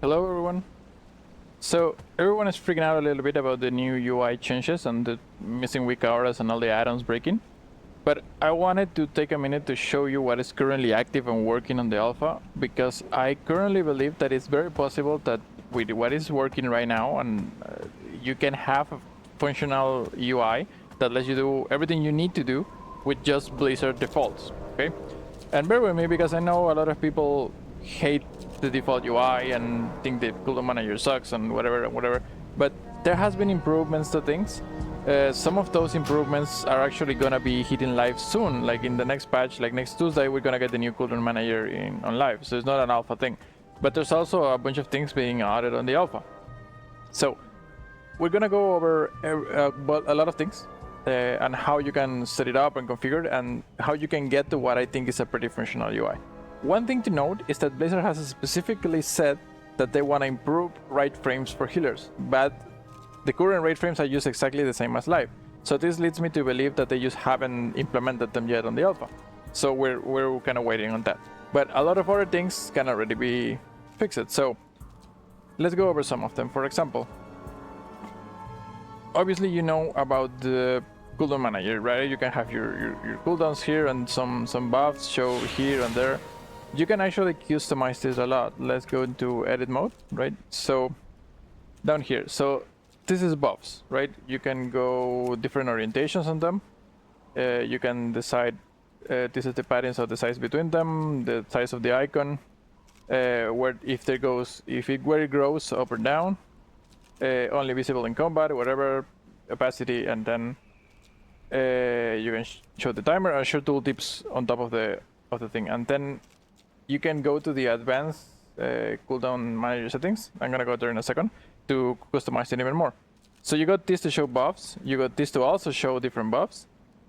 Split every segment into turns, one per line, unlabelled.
Hello everyone. So everyone is freaking out a little bit about the new UI changes and the missing weakauras and all the add-ons breaking. But I wanted to take a minute to show you what is currently active and working on the alpha, because I currently believe that it's very possible that with what is working right now, and you can have a functional UI that lets you do everything you need to do with just Blizzard defaults, okay? And bear with me, because I know a lot of people hate the default UI and think the cooldown manager sucks and whatever. But there has been improvements to things. Some of those improvements are actually gonna be hitting live soon, like in the next patch, like next Tuesday, we're gonna get the new cooldown manager on live. So it's not an alpha thing, but there's also a bunch of things being added on the alpha. So we're gonna go over a lot of things and how you can set it up and configure it, and how you can get to what I think is a pretty functional UI. One thing to note is that Blizzard has specifically said that they want to improve rate frames for healers, but the current rate frames are used exactly the same as live. So this leads me to believe that they just haven't implemented them yet on the alpha. So we're kind of waiting on that. But a lot of other things can already be fixed. So let's go over some of them. For example, obviously you know about the cooldown manager, right? You can have your cooldowns here and some buffs show here and there. You can actually customize this a lot. Let's go into edit mode, right? So down here, so this is buffs, right? You can go different orientations on them. You can decide this is the patterns of the size between them, the size of the icon, where where it grows up or down, only visible in combat, whatever opacity, and then you can show the timer and show tooltips on top of the thing, and then you can go to the advanced cooldown manager settings. I'm gonna go there in a second to customize it even more. So you got this to show buffs, you got this to also show different buffs,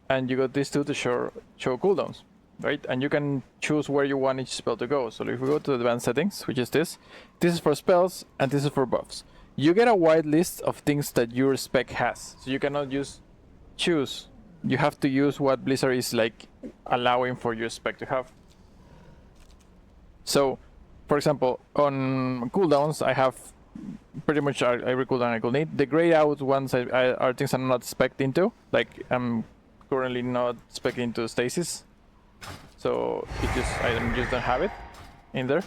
and you got this too to show cooldowns, right? And you can choose where you want each spell to go. So if we go to the advanced settings, which is this is for spells and this is for buffs. You get a wide list of things that your spec has, so you cannot just choose. You have to use what Blizzard is like allowing for your spec to have. So, for example, on cooldowns, I have pretty much every cooldown I could need. The grayed out ones are things I'm not spec'd into. Like, I'm currently not spec'd into stasis, so I just don't have it in there.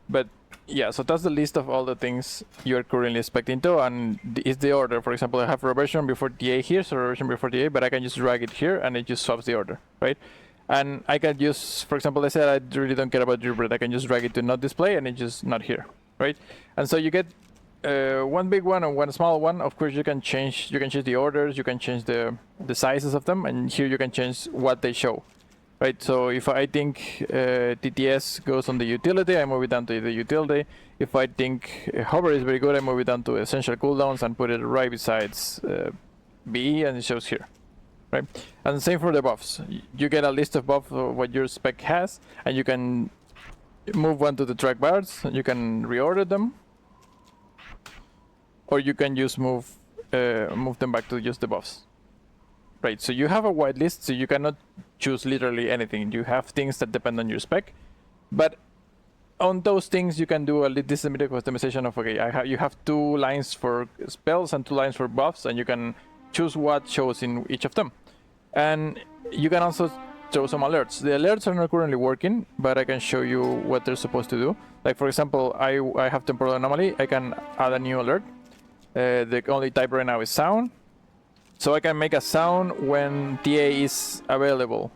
But yeah, so that's the list of all the things you're currently spec'd into, and it's the order. For example, I have reversion before TA here, so reversion before TA, but I can just drag it here and it just swaps the order, right? And I can use, for example, let's say I really don't care about Driblet, I can just drag it to not display and it's just not here, right? And so you get one big one and one small one. Of course, you can change the orders, you can change the sizes of them, and here you can change what they show, right? So if I think TTS goes on the utility, I move it down to the utility. If I think hover is very good, I move it down to essential cooldowns and put it right besides BE, and it shows here. Right, and same for the buffs. You get a list of buffs of what your spec has, and you can move one to the track bars. You can reorder them, or you can just move them back to just the buffs. Right. So you have a wide list, so you cannot choose literally anything. You have things that depend on your spec, but on those things you can do this is a bit of customization of you have 2 lines for spells and 2 lines for buffs, and you can choose what shows in each of them. And you can also show some alerts. The alerts are not currently working, but I can show you what they're supposed to do. Like, for example, I have temporal anomaly. I can add a new alert. The only type right now is sound, so I can make a sound when TA is available,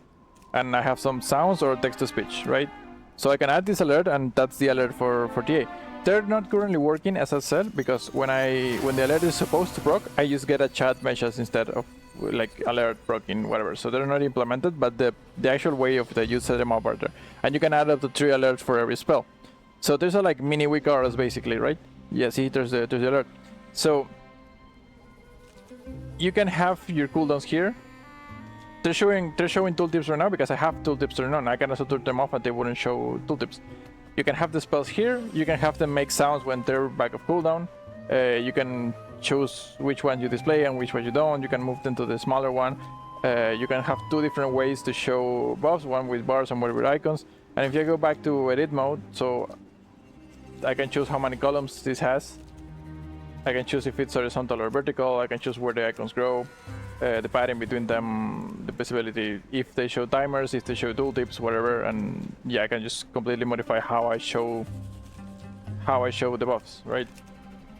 and I have some sounds or text to speech, right? So I can add this alert, and that's the alert for TA. They're not currently working, as I said, because when the alert is supposed to proc, I just get a chat message instead of like alert proccing, whatever. So they're not implemented, but the actual way of that you set them up are there. And you can add up to 3 alerts for every spell. So there's a like mini weakauras basically, right? Yeah, see, there's the alert. So you can have your cooldowns here. They're showing tooltips right now because I have tooltips turned on. I can also turn them off and they wouldn't show tooltips. You can have the spells here, you can have them make sounds when they're back of cooldown. You can choose which one you display and which one you don't. You can move them to the smaller one. You can have 2 different ways to show buffs, one with bars and one with icons. And if you go back to edit mode, so I can choose how many columns this has. I can choose if it's horizontal or vertical. I can choose where the icons grow, the padding between them, the visibility, if they show timers, if they show tooltips, whatever. And yeah, I can just completely modify how I show the buffs, right?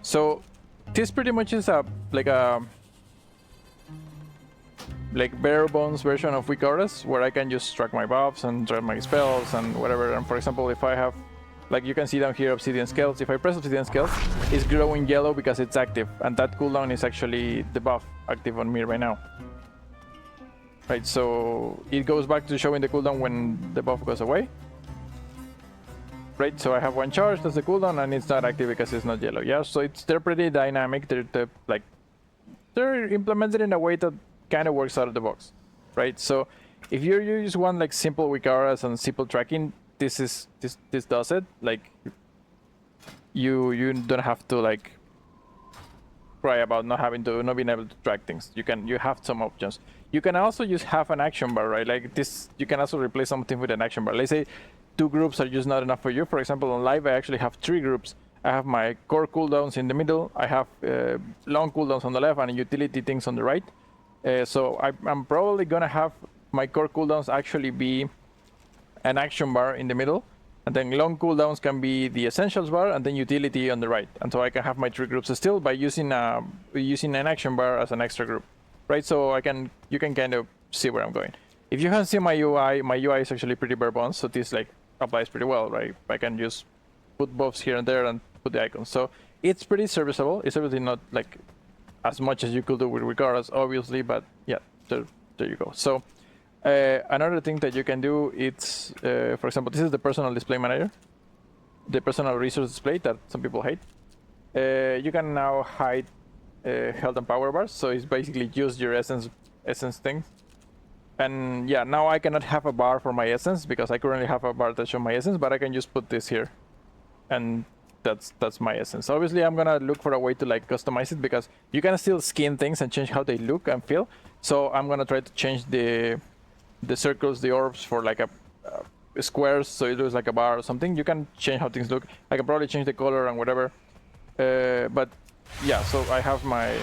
So this pretty much is a bare bones version of weakauras, where I can just track my buffs and track my spells and whatever. And for example, if I have, like you can see down here, obsidian scales, if I press obsidian scales, it's glowing yellow because it's active, and that cooldown is actually the buff active on me right now. Right, so it goes back to showing the cooldown when the buff goes away. Right, so I have one charge, that's the cooldown, and it's not active because it's not yellow. Yeah, so they're pretty dynamic. They're implemented in a way that kind of works out of the box, right? So if you use one like simple weakauras and simple tracking, this does it. Like you don't have to like cry about not being able to track things. You have some options. You can also just have an action bar, right? Like this, you can also replace something with an action bar. Let's say 2 groups are just not enough for you. For example, on live, I actually have 3 groups. I have my core cooldowns in the middle. I have long cooldowns on the left and utility things on the right. So I'm probably gonna have my core cooldowns actually be an action bar in the middle, and then long cooldowns can be the essentials bar, and then utility on the right. And so I can have my 3 groups still by using an action bar as an extra group, right? So you can kind of see where I'm going. If you haven't seen my UI is actually pretty bare bones, so this like applies pretty well, right? I can just put buffs here and there and put the icons. So it's pretty serviceable. It's obviously not like as much as you could do with weakauras, obviously, but yeah, there you go. So another thing that you can do, it's for example, this is the personal display manager, the personal resource display that some people hate. You can now hide health and power bars, so it's basically just your essence things. And yeah, now I cannot have a bar for my essence because I currently have a bar that shows my essence, but I can just put this here, and that's my essence. Obviously, I'm gonna look for a way to like customize it because you can still skin things and change how they look and feel. So I'm gonna try to change the circles, the orbs for like a squares, so it looks like a bar or something. You can change how things look. I can probably change the color and whatever. But yeah, so I have my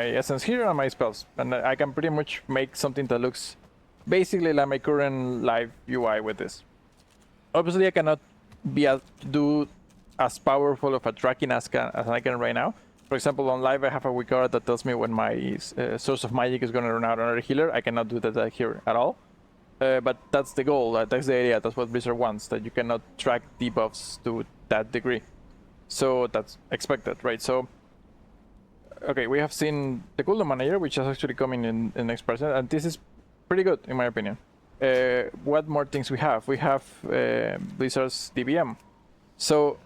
essence here and my spells, and I can pretty much make something that looks basically like my current live UI with this. Obviously, I cannot do as powerful of a tracking as I can right now. For example, on live, I have a weakaura that tells me when my source of magic is going to run out on a healer. I cannot do that here at all. But that's the goal. That's the idea. That's what Blizzard wants, that you cannot track debuffs to that degree. So that's expected, right? So, okay, we have seen the cooldown manager, which is actually coming in next person, and this is pretty good, in my opinion. What more things we have? We have Blizzard's DBM. So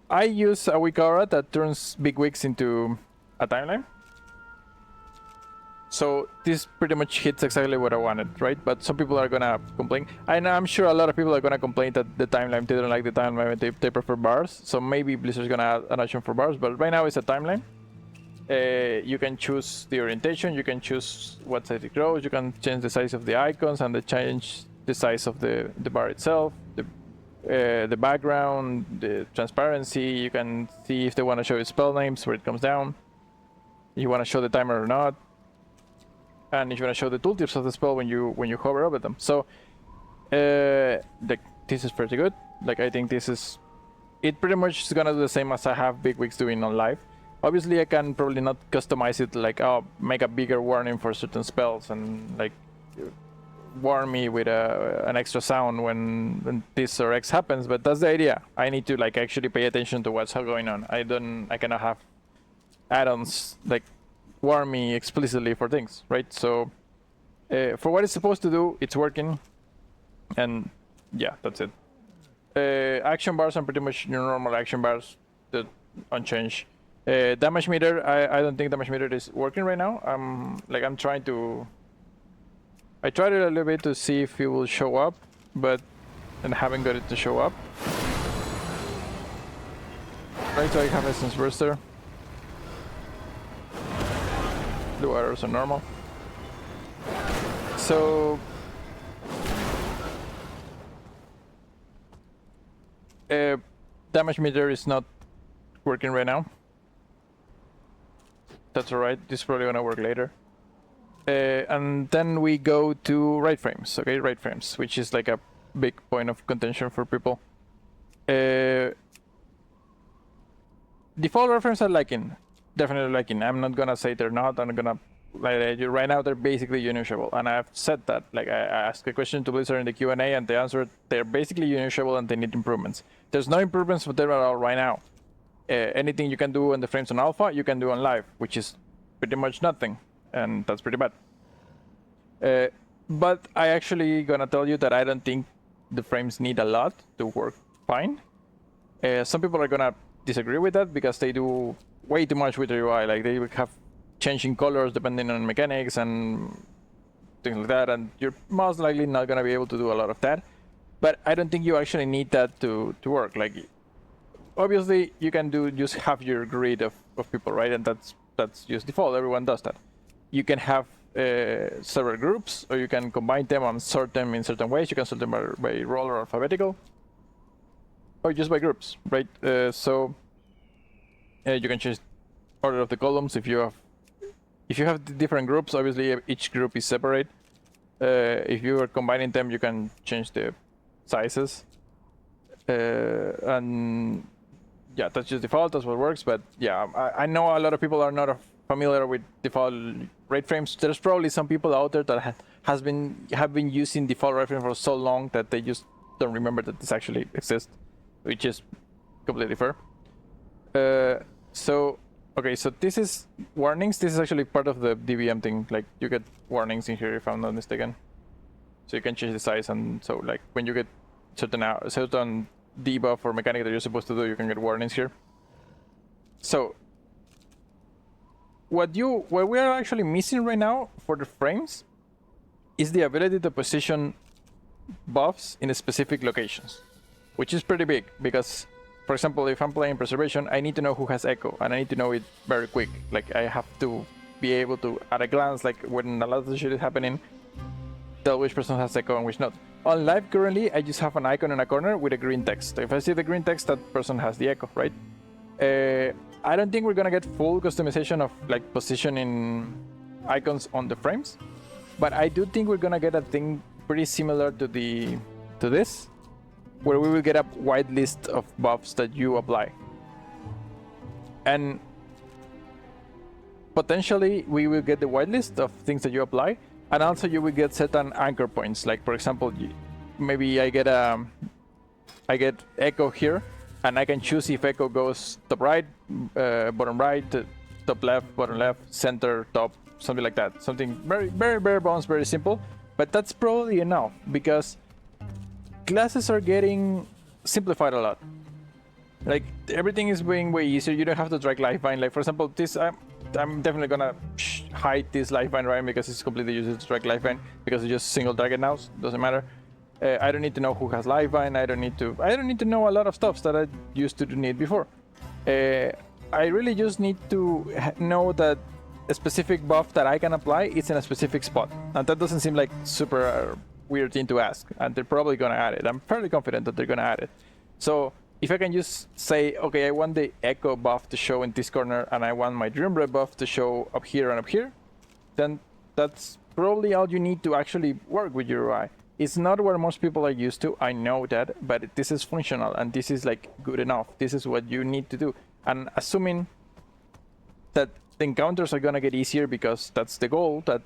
I use a weakaura that turns big wicks into a timeline. So this pretty much hits exactly what I wanted, right? But some people are gonna complain. I'm sure a lot of people are gonna complain that the timeline, they don't like the timeline, they prefer bars. So maybe Blizzard's gonna add an option for bars, but right now it's a timeline. You can choose the orientation, you can choose what size it grows, you can change the size of the icons and change the size of the bar itself, the background, the transparency. You can see if they want to show you spell names where it comes down, you want to show the timer or not, and if you want to show the tooltips of the spell when you hover over them. So this is pretty good. Like, I think it pretty much is gonna do the same as I have Big Wigs doing on live. Obviously, I can probably not customize it, like, make a bigger warning for certain spells and like warn me with an extra sound when this or X happens, but that's the idea. I need to like actually pay attention to what's going on. I cannot have add-ons like warn me explicitly for things, right? So for what it's supposed to do, it's working, and yeah, that's it. Action bars are pretty much your normal action bars, that unchanged. Damage meter, I don't think damage meter is working right now. I tried it a little bit to see if it will show up, but I haven't got it to show up. Right, so I have Essence Burster. Blue arrows are normal. So damage meter is not working right now. That's alright, this is probably gonna work later. And then we go to right frames, okay, right frames, which is like a big point of contention for people. Default reference are liking, definitely liking. I'm not gonna say they're not. I'm gonna like right now they're basically unusable, and I've said that. Like I asked a question to Blizzard in the Q&A, and they answered they're basically unusable and they need improvements. There's no improvements for them at all right now. Anything you can do on the frames on alpha, you can do on live, which is pretty much nothing, and that's pretty bad. But I actually gonna tell you that I don't think the frames need a lot to work fine. Some people are gonna disagree with that because they do way too much with the UI. Like they have changing colors depending on mechanics and things like that, and you're most likely not gonna be able to do a lot of that. But I don't think you actually need that to work. Like obviously you can do just have your grid of people, right? And that's just default. Everyone does that. You can have several groups, or you can combine them and sort them in certain ways. You can sort them by role or alphabetical, or just by groups, right? So you can change order of the columns if you have different groups. Obviously, each group is separate. If you are combining them, you can change the sizes, and yeah, that's just default. That's what works. But yeah, I know a lot of people are not familiar with default rate frames. There's probably some people out there that have been using default rate frame for so long that they just don't remember that this actually exists, which is completely fair. So okay, so this is warnings. This is actually part of the DBM thing. Like you get warnings in here if I'm not mistaken. So you can change the size, and so like when you get certain debuff or mechanic that you're supposed to do, you can get warnings here. So what we are actually missing right now for the frames is the ability to position buffs in specific locations, which is pretty big because, for example, if I'm playing Preservation, I need to know who has Echo, and I need to know it very quick. Like I have to be able to, at a glance, like when a lot of the shit is happening, tell which person has Echo and which not. On live currently, I just have an icon in a corner with a green text. If I see the green text, that person has the Echo, right? I don't think we're gonna get full customization of like positioning icons on the frames, but I do think we're gonna get a thing pretty similar to this, where we will get a wide list of buffs that you apply, and potentially we will get the wide list of things that you apply, and also you will get certain anchor points. Like for example, maybe I get Echo here, and I can choose if Echo goes top right, bottom right, top left, bottom left, center, top, something like that. Something very, very bare bones, very simple. But that's probably enough because classes are getting simplified a lot. Like everything is being way easier. You don't have to drag lifeline. Like for example, this I'm definitely gonna hide this lifeline right because it's completely useless to drag lifeline because it's just single target now. So doesn't matter. I don't need to know who has lifeline. I don't need to know a lot of stuff that I used to need before. I really just need to know that a specific buff that I can apply is in a specific spot, and that doesn't seem like super weird thing to ask. And they're probably gonna add it. I'm fairly confident that they're gonna add it. So if I can just say, okay, I want the Echo buff to show in this corner, and I want my Dream Red buff to show up here and up here, then that's probably all you need to actually work with your UI. It's not what most people are used to, I know that, but this is functional and this is like good enough. This is what you need to do. And assuming that the encounters are gonna get easier because that's the goal, that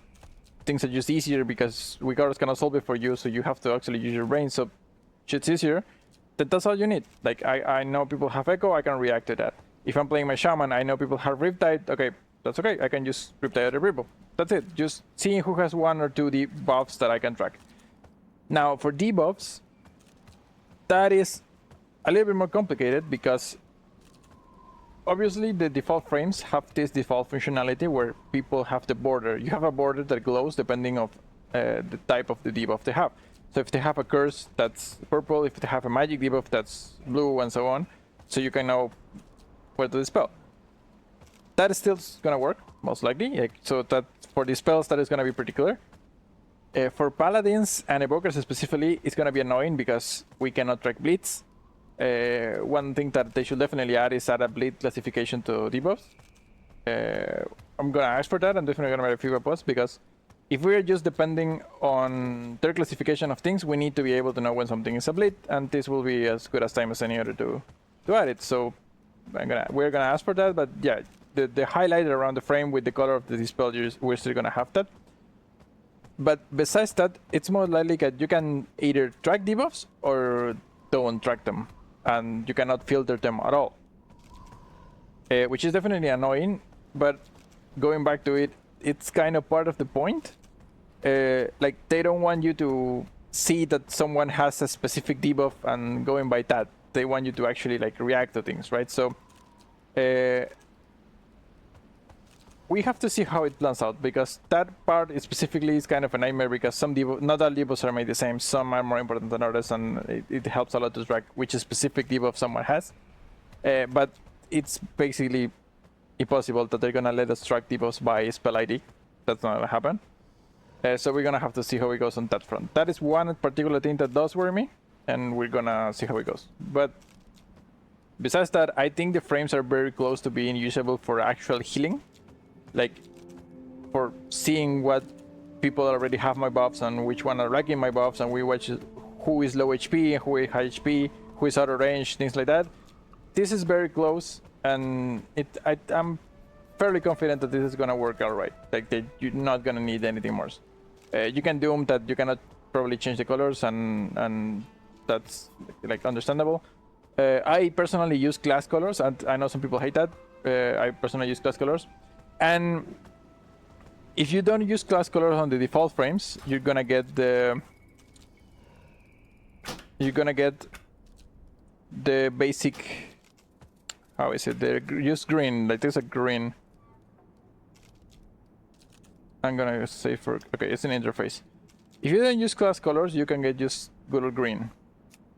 things are just easier because weakauras cannot solve it for you, so you have to actually use your brain, so shit's easier, that's all you need. Like I know people have Echo, I can react to that. If I'm playing my Shaman, I know people have Riptide, okay, that's okay, I can just Riptide other people. That's it, just seeing who has one or two debuffs that I can track. Now for debuffs, that is a little bit more complicated because obviously the default frames have this default functionality where people have the border. You have a border that glows depending on the type of the debuff they have. So if they have a curse, that's purple. If they have a magic debuff, that's blue, and so on. So you can know where to dispel. That is still gonna work, most likely. So that for the spells, that is gonna be pretty clear. For paladins and evokers specifically, it's gonna be annoying because we cannot track bleeds. One thing that they should definitely add is add a bleed classification to debuffs. I'm gonna ask for that. I'm definitely gonna write a few posts, because if we're just depending on their classification of things, we need to be able to know when something is a bleed, and this will be as good as time as any other to add it. So we're gonna ask for that. But yeah, the highlight around the frame with the color of the dispel, we're still gonna have that. But besides that, it's more likely that you can either track debuffs or don't track them, and you cannot filter them at all, which is definitely annoying. But going back to it, it's kind of part of the point. Like, they don't want you to see that someone has a specific debuff and going by that. They want you to actually like react to things, right? So we have to see how it plans out, because that part specifically is kind of a nightmare, because some debuffs, not all debuffs are made the same. Some are more important than others, and it helps a lot to track which specific debuff someone has. But it's basically impossible that they're gonna let us track debuffs by spell ID. That's not gonna happen. So we're gonna have to see how it goes on that front. That is one particular thing that does worry me, and we're gonna see how it goes. But besides that, I think the frames are very close to being usable for actual healing. Like, for seeing what people already have my buffs and which one are lacking my buffs, and we watch who is low HP and who is high HP, who is out of range, things like that. This is very close, and I'm fairly confident that this is gonna work out right. Like, you're not gonna need anything more. You can doom that you cannot probably change the colors, and that's like understandable. I personally use class colors, and I know some people hate that. I personally use class colors. And if you don't use class colors on the default frames, you're gonna get the basic, how is it? Use green. Like, there's a green. I'm gonna say for, okay, it's an interface. If you don't use class colors, you can get just good green,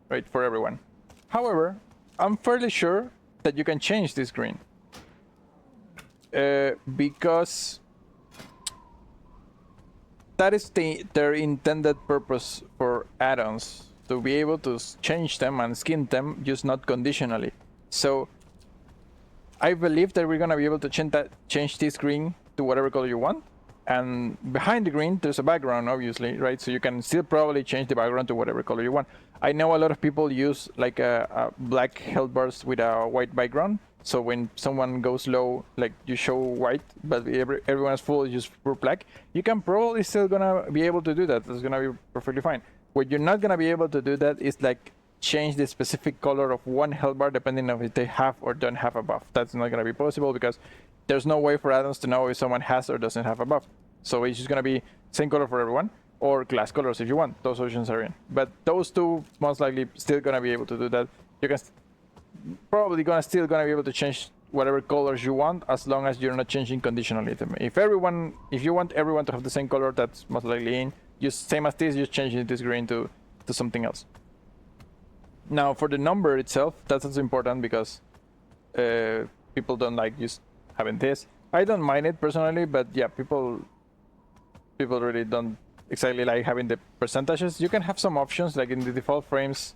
right, for everyone. However, I'm fairly sure that you can change this green. Because that is their intended purpose for add-ons, to be able to change them and skin them, just not conditionally. So I believe that we're gonna be able to change this green to whatever color you want, and behind the green there's a background, obviously, right? So you can still probably change the background to whatever color you want. I know a lot of people use like a black health bars with a white background. So when someone goes low, like, you show white, but everyone is full, just pure black. You can probably still gonna be able to do that. That's gonna be perfectly fine. What you're not gonna be able to do that is like change the specific color of one health bar depending on if they have or don't have a buff. That's not gonna be possible, because there's no way for add-ons to know if someone has or doesn't have a buff. So it's just gonna be same color for everyone, or class colors if you want. Those options are in. But those two most likely still gonna be able to do that. You can probably still gonna be able to change whatever colors you want, as long as you're not changing conditionally. If you want everyone to have the same color, that's most likely in. Just same as this, just changing this green to something else. Now for the number itself, that's also important, because people don't like just having this. I don't mind it personally, but yeah, people really don't exactly like having the percentages. You can have some options, like in the default frames.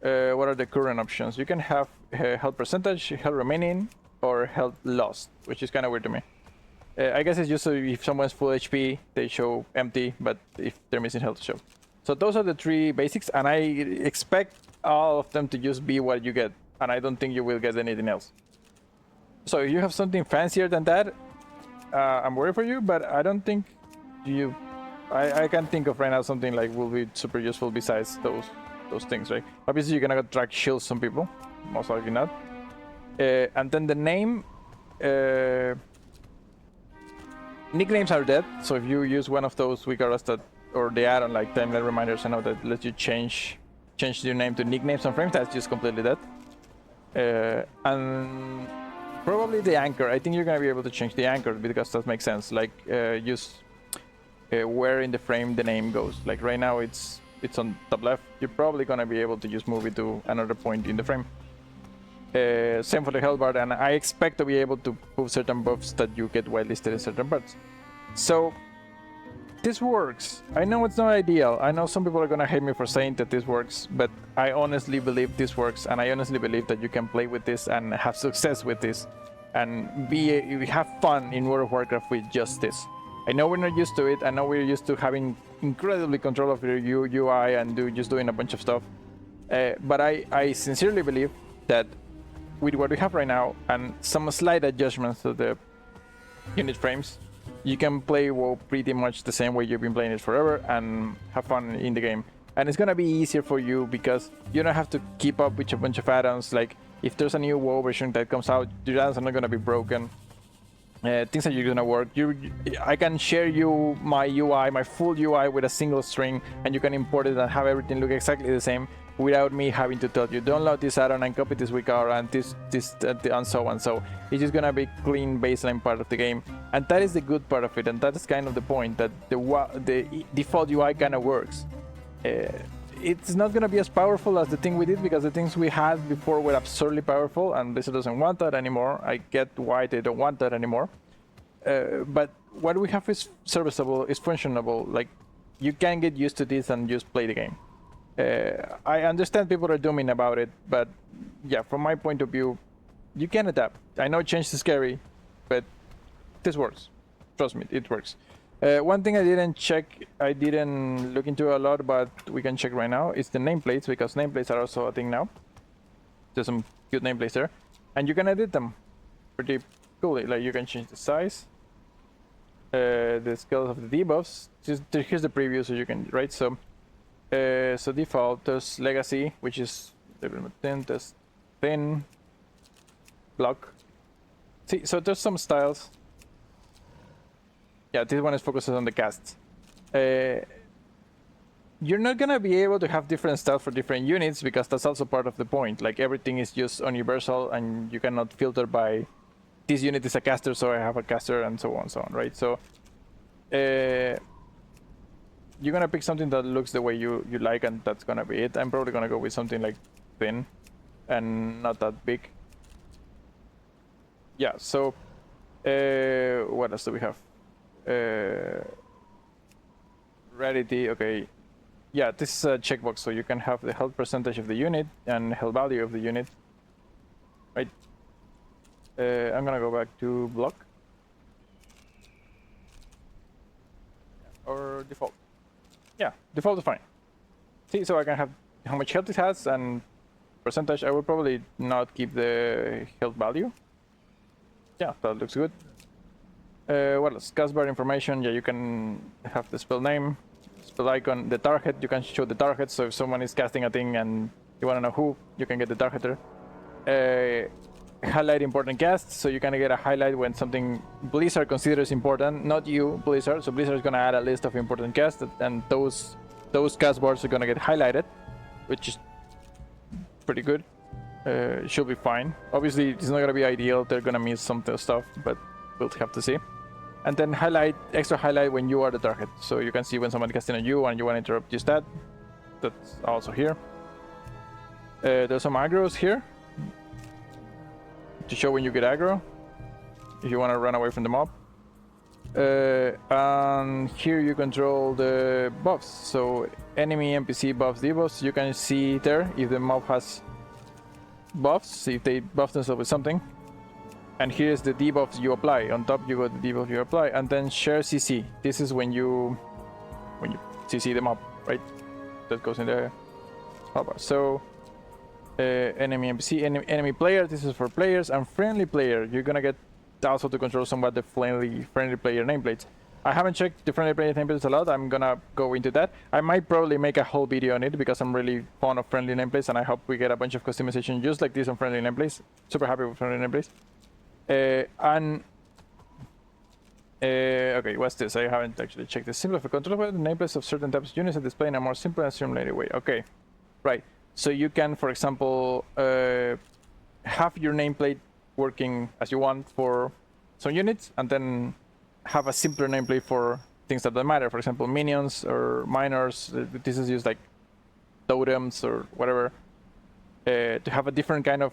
What are the current options? You can have health percentage, health remaining, or health lost, which is kind of weird to me. I guess it's just so if someone's full HP, they show empty, but if they're missing health, show. So those are the three basics, and I expect all of them to just be what you get, and I don't think you will get anything else. So if you have something fancier than that, I'm worried for you, but I don't think you... I can't think of right now something like will be super useful besides those things, right? Obviously you're gonna track shields some people, most likely not. And then the name, nicknames are dead. So if you use one of those weakauras that, or the add-on like timeline reminders, I know that lets you change your name to nicknames on frames, that's just completely dead. And probably the anchor. I think you're gonna be able to change the anchor, because that makes sense. Like use where in the frame the name goes. Like right now it's on top left. You're probably gonna be able to just move it to another point in the frame. Same for the health bar, and I expect to be able to move certain buffs that you get whitelisted in certain parts. So this works. I know it's not ideal. I know some people are gonna hate me for saying that this works, but I honestly believe this works, and I honestly believe that you can play with this and have success with this, and have fun in World of Warcraft with just this. I know we're not used to it. I know we're used to having incredibly control of your UI and just doing a bunch of stuff. But I sincerely believe that with what we have right now and some slight adjustments to the unit frames, you can play WoW pretty much the same way you've been playing it forever and have fun in the game. And it's gonna be easier for you because you don't have to keep up with a bunch of add-ons. Like if there's a new WoW version that comes out, your add-ons are not gonna be broken. Things are gonna work. I can share you my UI, my full UI with a single string, and you can import it and have everything look exactly the same without me having to tell you download this add-on and copy this weakauras and this and so on. So it's just gonna be clean baseline part of the game, and that is the good part of it, and that is kind of the point, that the default UI kind of works. It's not gonna be as powerful as the thing we did, because the things we had before were absurdly powerful, and Blizzard doesn't want that anymore. I get why they don't want that anymore. But what we have is serviceable, is functionable. Like, you can get used to this and just play the game. I understand people are dooming about it, but yeah, from my point of view, you can adapt. I know change is scary, but this works. Trust me, it works. One thing I didn't look into a lot, but we can check right now, is the nameplates, because nameplates are also a thing now. There's some cute nameplates there, and you can edit them pretty cool. Like, you can change the size, the scale of the debuffs. Here's the preview, so you can, right? So default, there's legacy, which is thin, there's thin, block. See, so there's some styles. Yeah, this one is focused on the casts. You're not gonna be able to have different styles for different units, because that's also part of the point. Like, everything is just universal, and you cannot filter by this unit is a caster, so I have a caster, and so on, right? So you're gonna pick something that looks the way you like, and that's gonna be it. I'm probably gonna go with something like thin and not that big. Yeah, so what else do we have? Rarity, okay. Yeah, this is a checkbox, so you can have the health percentage of the unit and health value of the unit, right? I'm gonna go back to block or default. Yeah, default is fine. See, so I can have how much health it has and percentage. I will probably not keep the health value. Yeah, that looks good. What else? Cast bar information. Yeah, you can have the spell name, spell icon, the target. You can show the target, so if someone is casting a thing and you want to know who, you can get the targeter. Highlight important casts, so you can get a highlight when something Blizzard considers important, not you, Blizzard. So Blizzard is gonna add a list of important casts, and those cast bars are gonna get highlighted, which is pretty good. Should be fine. Obviously, it's not gonna be ideal. They're gonna miss some stuff, but we'll have to see. And then extra highlight when you are the target, so you can see when someone casting on you and you want to interrupt just that. That's also here. There's some aggros here to show when you get aggro, if you want to run away from the mob. And here you control the buffs, so enemy, NPC buffs, debuffs. You can see there if the mob has buffs, if they buff themselves with something. And here's the debuffs you apply. On top you got the debuff you apply, and then share CC. This is when you CC the mob, right? That goes in the hotbar. So enemy NPC, enemy player, this is for players, and friendly player. You're gonna get also to control somewhat the friendly player nameplates. I haven't checked the friendly player nameplates a lot. I'm gonna go into that. I might probably make a whole video on it, because I'm really fond of friendly nameplates, and I hope we get a bunch of customization just like this on friendly nameplates. Super happy with friendly nameplates. Okay, what's this? I haven't actually checked this. Simplify control the nameplates of certain types of units and display in a more simple and simulated way. Okay, right. So you can, for example, have your nameplate working as you want for some units, and then have a simpler nameplate for things that don't matter. For example, minions or minors. This is used like totems or whatever. To have a different kind of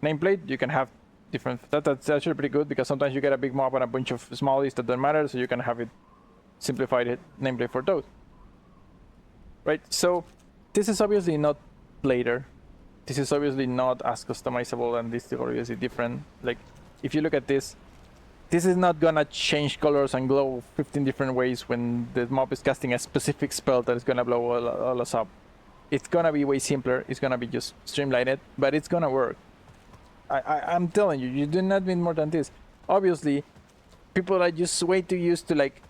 nameplate, you can have different. That's actually pretty good, because sometimes you get a big mob and a bunch of smallies that don't matter, so you can have it simplified nameplate for those. Right, so this is obviously not later. This is obviously not as customizable, and this is obviously different. Like, if you look at this, this is not gonna change colors and glow 15 different ways when the mob is casting a specific spell that is gonna blow all us up. It's gonna be way simpler. It's gonna be just streamlined, but it's gonna work. I'm telling you, you do not need more than this. Obviously, people are just way too used to, like,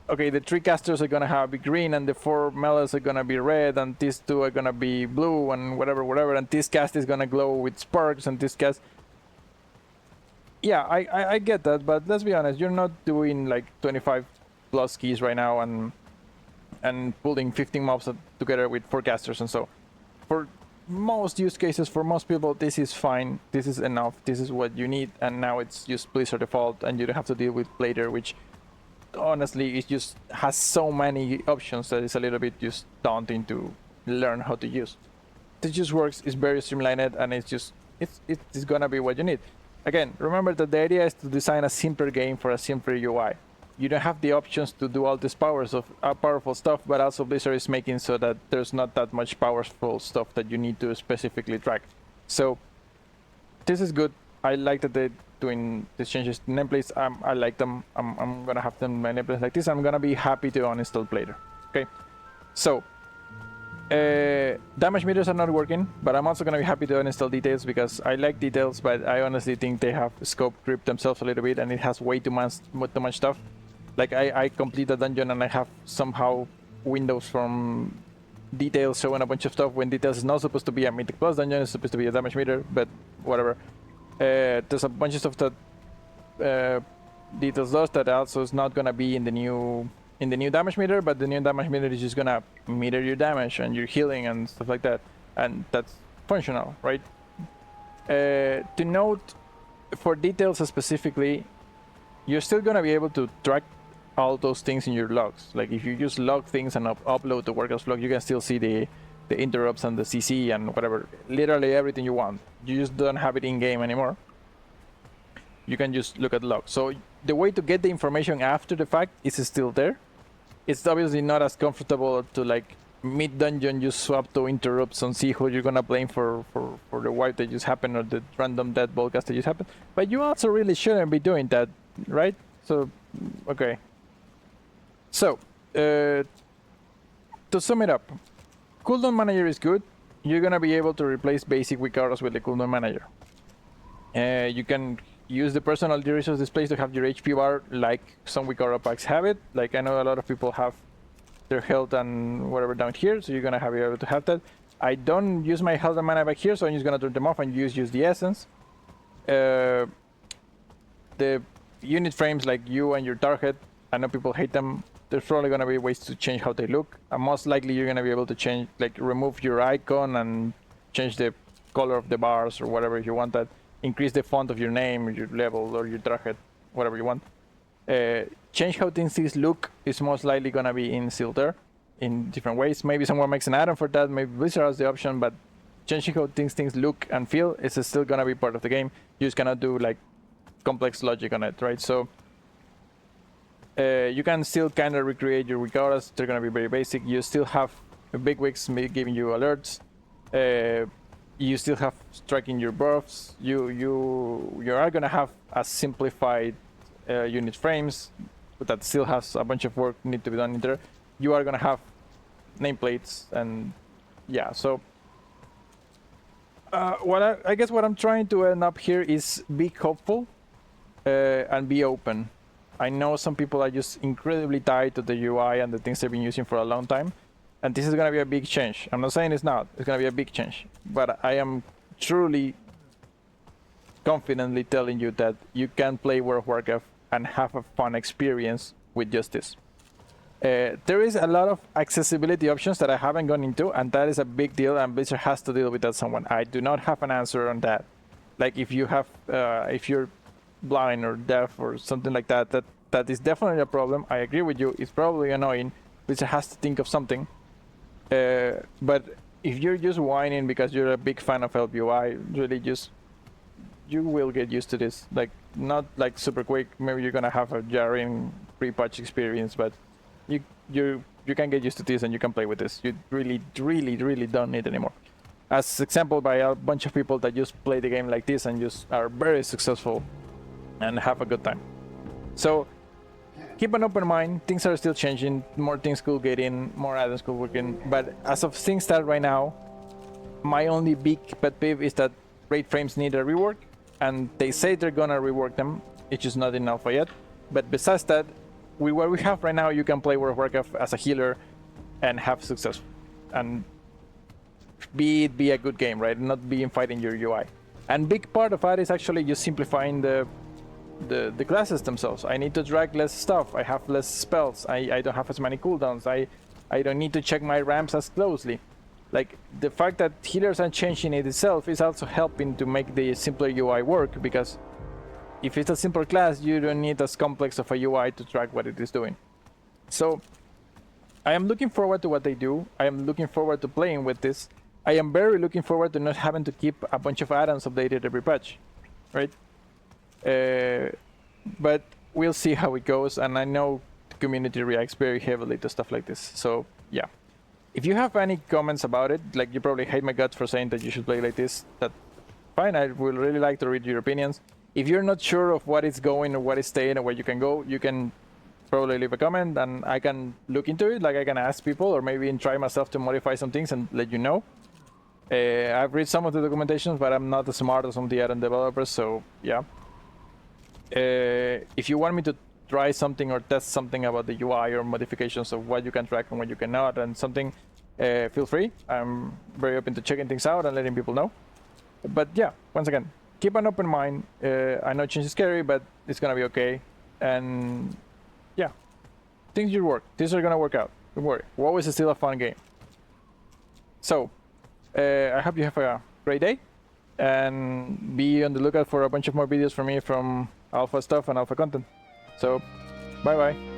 okay, the 3 casters are gonna have be green, and the 4 melees are gonna be red, and these 2 are gonna be blue, and whatever, and this cast is gonna glow with sparks, and this cast. Yeah, I get that, but let's be honest, you're not doing like 25 plus keys right now and pulling 15 mobs together with 4 casters, and so for most use cases, for most people, this is fine, this is enough, this is what you need, and now it's just Blizzard default, and you don't have to deal with Blader, which honestly it just has so many options that it's a little bit just daunting to learn how to use. This just works, it's very streamlined, and it's gonna be what you need. Again, remember that the idea is to design a simpler game for a simpler UI. You don't have the options to do all this powerful stuff, but also Blizzard is making so that there's not that much powerful stuff that you need to specifically track. So this is good. I like that they're doing these changes to nameplates. I like them. I'm gonna have them in nameplates like this. I'm gonna be happy to uninstall later. Okay, so damage meters are not working, but I'm also gonna be happy to uninstall details because I like details, but I honestly think they have scope creeped themselves a little bit, and it has way too much stuff. Like I complete a dungeon and I have somehow windows from details showing a bunch of stuff when details is not supposed to be a Mythic Plus dungeon, it's supposed to be a damage meter, but whatever. There's a bunch of stuff that details does that also is not gonna be in the new damage meter, but the new damage meter is just gonna meter your damage and your healing and stuff like that, and that's functional, right? To note, for details specifically, you're still gonna be able to track all those things in your logs. Like if you just log things and upload the workouts log, you can still see the interrupts and the CC and whatever, literally everything you want. You just don't have it in game anymore. You can just look at logs. So the way to get the information after the fact is still there. It's obviously not as comfortable to, like, mid-dungeon you swap to interrupts and see who you're gonna blame for the wipe that just happened or the random dead ball cast that just happened. But you also really shouldn't be doing that, right? So, okay. So, to sum it up, cooldown manager is good. You're gonna be able to replace basic weakauras with the cooldown manager. You can use the personal resource displays to have your HP bar like some weakaura packs have it. Like I know a lot of people have their health and whatever down here, so you're gonna be able to have that. I don't use my health and mana back here, so I'm just gonna turn them off and use the essence. The unit frames, like you and your target, I know people hate them. There's probably gonna be ways to change how they look, and most likely you're gonna be able to change, like remove your icon and change the color of the bars or whatever if you want that. Increase the font of your name, or your level, or your target, whatever you want. Change how things look is most likely gonna be in Silter in different ways. Maybe someone makes an add-on for that, maybe Blizzard has the option, but changing how things look and feel is still gonna be part of the game. You just cannot do like complex logic on it, right? So you can still kind of recreate your weakauras. They're gonna be very basic. You still have big wigs giving you alerts. You still have striking your buffs. You are gonna have a simplified unit frames, but that still has a bunch of work need to be done in there. You are gonna have nameplates, and yeah. So I guess what I'm trying to end up here is be hopeful and be open. I know some people are just incredibly tied to the UI and the things they've been using for a long time, and this is gonna be a big change. I'm not saying it's not. It's gonna be a big change, but I am truly confidently telling you that you can play World of Warcraft and have a fun experience with just this. There is a lot of accessibility options that I haven't gone into, and that is a big deal, and Blizzard has to deal with that someone. I do not have an answer on that. Like if you have, if you're blind or deaf or something like that, that is definitely a problem. I agree with you. It's probably annoying. Blizzard has to think of something. But if you're just whining because you're a big fan of LBUI, really just, you will get used to this. Like, not like super quick. Maybe you're gonna have a jarring pre-patch experience, but You can get used to this and you can play with this. You really don't need anymore. As example by a bunch of people that just play the game like this and just are very successful and have a good time. So keep an open mind. Things are still changing. More things could get in, more addons could work in. But as of things start right now, my only big pet peeve is that raid frames need a rework, and they say they're gonna rework them. It's just not in alpha yet. But besides that, what we have right now, you can play World of Warcraft as a healer and have success, and be a good game, right? Not being fighting your UI. And big part of that is actually just simplifying the classes themselves. I need to drag less stuff. I have less spells. I don't have as many cooldowns. I don't need to check my ramps as closely. Like, the fact that healers are changing it itself is also helping to make the simpler UI work, because if it's a simple class, you don't need as complex of a UI to track what it is doing. So I am looking forward to what they do. I am looking forward to playing with this. I am very looking forward to not having to keep a bunch of addons updated every patch, right? But we'll see how it goes, and I know the community reacts very heavily to stuff like this. So yeah, if you have any comments about it, like you probably hate my guts for saying that you should play like this, that's fine. I would really like to read your opinions. If you're not sure of what is going or what is staying or where you can go, you can probably leave a comment and I can look into it. Like, I can ask people or maybe try myself to modify some things and let you know. I've read some of the documentations, but I'm not as smart as some of the addon developers, so yeah. If you want me to try something or test something about the UI or modifications of what you can track and what you cannot and something, feel free. I'm very open to checking things out and letting people know. But yeah, once again, keep an open mind. I know change is scary, but it's gonna be okay. And yeah, things will work. Things are gonna work out. Don't worry. WoW is still a fun game. So, I hope you have a great day, and be on the lookout for a bunch of more videos from me from alpha stuff and alpha content. So, bye bye.